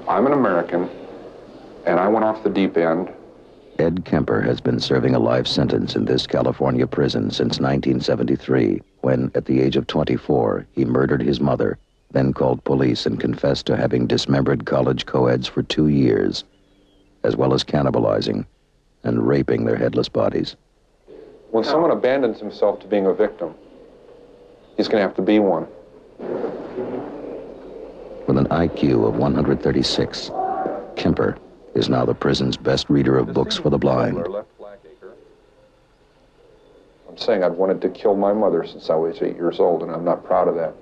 I'm an American, and I went off the deep end. Ed Kemper has been serving a life sentence in this California prison since 1973, when, at the age of 24, he murdered his mother, then called police and confessed to having dismembered college co-eds for 2 years, as well as cannibalizing and raping their headless bodies. When someone abandons himself to being a victim, he's going to have to be one. With an IQ of 136, Kemper is now the prison's best reader of books for the blind. I'm saying I've wanted to kill my mother since I was 8 years old, and I'm not proud of that.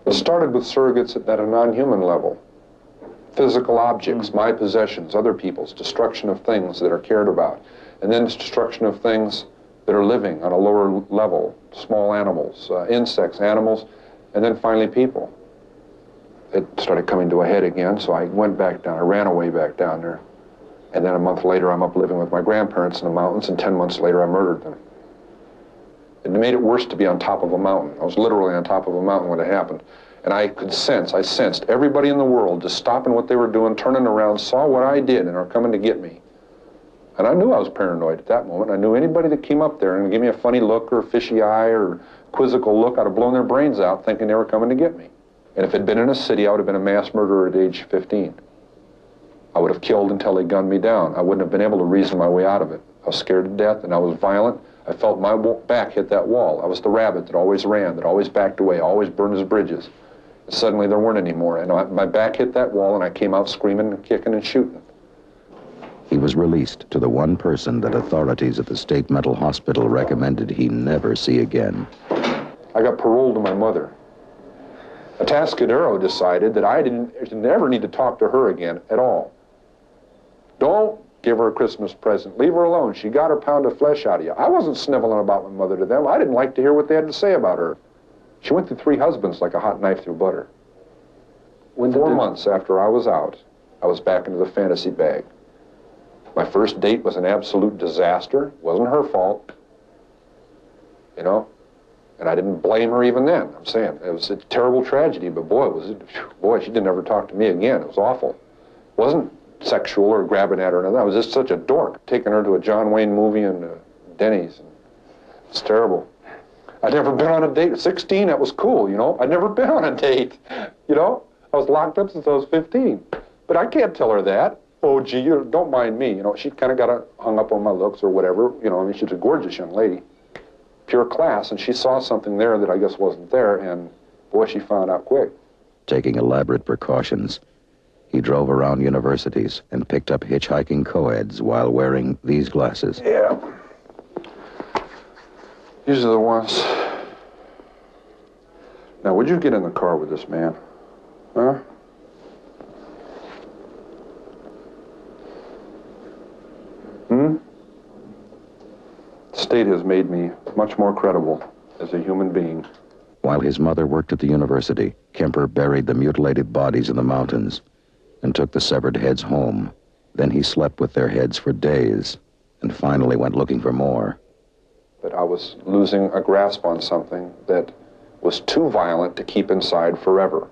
It started with surrogates at a non-human level. Physical objects, my possessions, other people's, destruction of things that are cared about, and then destruction of things that are living on a lower level, small animals, insects, animals, and then finally people. It started coming to a head again, so I went back down. I ran away back down there. And then a month later, I'm up living with my grandparents in the mountains, and 10 months later, I murdered them. It made it worse to be on top of a mountain. I was literally on top of a mountain when it happened. And I sensed everybody in the world just stopping what they were doing, turning around, saw what I did, and are coming to get me. And I knew I was paranoid at that moment. I knew anybody that came up there and gave me a funny look or a fishy eye or quizzical look, I'd have blown their brains out thinking they were coming to get me. And if it had been in a city, I would have been a mass murderer at age 15. I would have killed until they gunned me down. I wouldn't have been able to reason my way out of it. I was scared to death, and I was violent. I felt my back hit that wall. I was the rabbit that always ran, that always backed away, always burned his bridges. And suddenly there weren't any more, and my back hit that wall, and I came out screaming and kicking and shooting. He was released to the one person that authorities at the state mental hospital recommended he never see again. I got paroled to my mother. Atascadero decided that I didn't never need to talk to her again at all. Don't give her a Christmas present. Leave her alone. She got her pound of flesh out of you. I wasn't sniveling about my mother to them. I didn't like to hear what they had to say about her. She went through 3 husbands like a hot knife through butter. 4 months after I was out, I was back into the fantasy bag. My first date was an absolute disaster. It wasn't her fault. You know? And I didn't blame her even then. I'm saying it was a terrible tragedy, but boy, she didn't ever talk to me again. It was awful. It wasn't sexual or grabbing at her or nothing. I was just such a dork, taking her to a John Wayne movie and Denny's. It's terrible. I'd never been on a date. At 16, that was cool, you know. I'd never been on a date, you know. I was locked up since I was 15. But I can't tell her that. Oh, gee, don't mind me. You know, she kind of got hung up on my looks or whatever. You know, I mean, she's a gorgeous young lady. Pure class, and she saw something there that I guess wasn't there, and boy, she found out quick. Taking elaborate precautions, he drove around universities and picked up hitchhiking co-eds while wearing these glasses. Yeah. These are the ones. Now, would you get in the car with this man? Huh? The state has made me much more credible as a human being. While his mother worked at the university, Kemper buried the mutilated bodies in the mountains and took the severed heads home. Then he slept with their heads for days and finally went looking for more. But I was losing a grasp on something that was too violent to keep inside forever.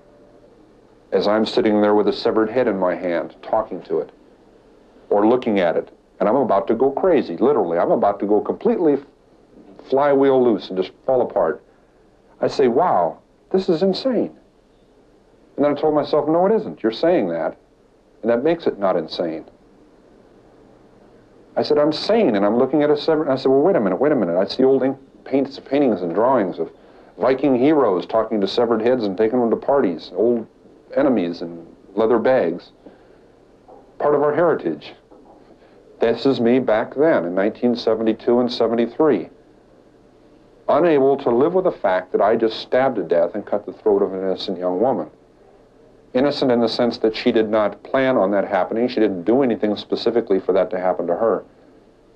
As I'm sitting there with a severed head in my hand, talking to it, or looking at it, and I'm about to go crazy, literally. I'm about to go completely flywheel loose and just fall apart. I say, wow, this is insane. And then I told myself, no, it isn't. You're saying that, and that makes it not insane. I said, I'm sane, and I'm looking at a severed... I said, well, wait a minute. I see old paintings and drawings of Viking heroes talking to severed heads and taking them to parties, old enemies in leather bags. Part of our heritage. This is me back then, in 1972 and 73. Unable to live with the fact that I just stabbed to death and cut the throat of an innocent young woman. Innocent in the sense that she did not plan on that happening. She didn't do anything specifically for that to happen to her.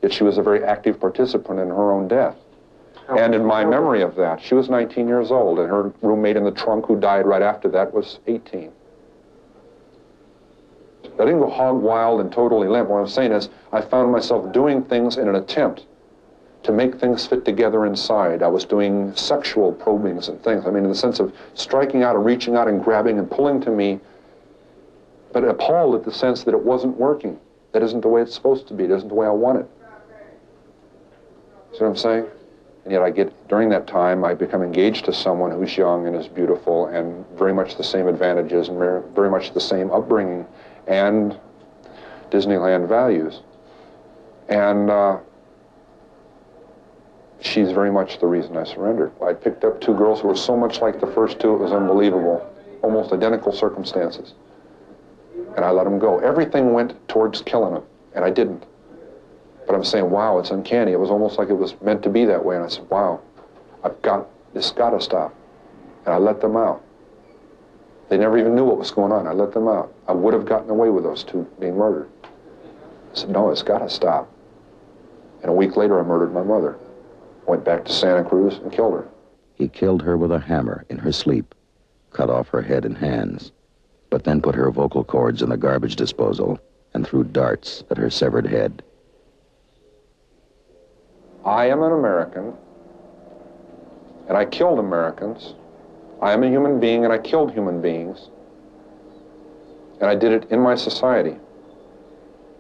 Yet she was a very active participant in her own death. And in my memory of that, she was 19 years old, and her roommate in the trunk who died right after that was 18. I didn't go hog wild and totally limp. What I'm saying is I found myself doing things in an attempt to make things fit together inside. I was doing sexual probings and things. I mean, in the sense of striking out and reaching out and grabbing and pulling to me but appalled at the sense that it wasn't working. That isn't the way it's supposed to be. It isn't the way I want it. See what I'm saying? And yet during that time, I become engaged to someone who's young and is beautiful and very much the same advantages and very much the same upbringing and Disneyland values. And she's very much the reason I surrendered. I picked up two girls who were so much like the first two, it was unbelievable. Almost identical circumstances. And I let them go. Everything went towards killing them, and I didn't. But I'm saying, wow, it's uncanny. It was almost like it was meant to be that way. And I said, wow, this got to stop. And I let them out. They never even knew what was going on. I let them out. I would have gotten away with those two being murdered. I said, no, it's got to stop. And a week later, I murdered my mother. Went back to Santa Cruz and killed her. He killed her with a hammer in her sleep, cut off her head and hands, but then put her vocal cords in the garbage disposal and threw darts at her severed head. I am an American, and I killed Americans. I am a human being, and I killed human beings. And I did it in my society.